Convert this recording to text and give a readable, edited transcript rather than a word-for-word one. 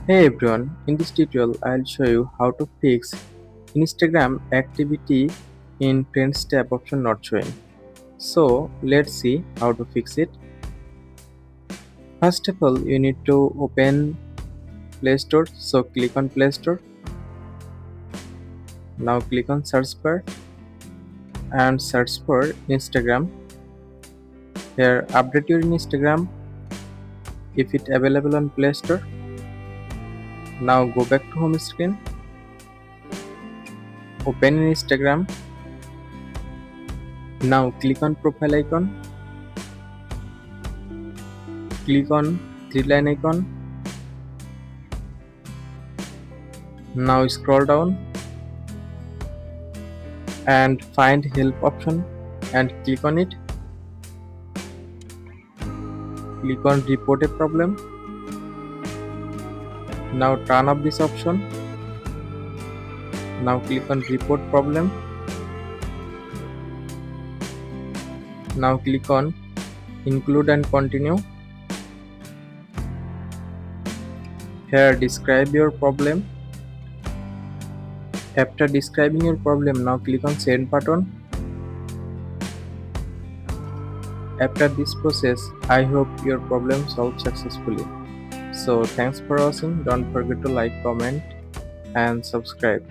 Hey everyone, in this tutorial I'll show you how to fix Instagram activity in Friends tab option not showing. So let's see how to fix it. First of all, you need to open Play Store. So click on Play Store. Now click on search bar and search for Instagram. Here update your Instagram if it available on Play Store. Now go back to home screen. Open Instagram. Now click on profile icon. Click on three line icon. Now scroll down and find help option and click on it. Click on report a problem. Now turn off this option. Now click on report problem. Now click on include and continue. Here describe your problem. After describing your problem, now click on send button. After this process, I hope your problem solved successfully. So thanks for watching. Don't forget to like, comment and subscribe.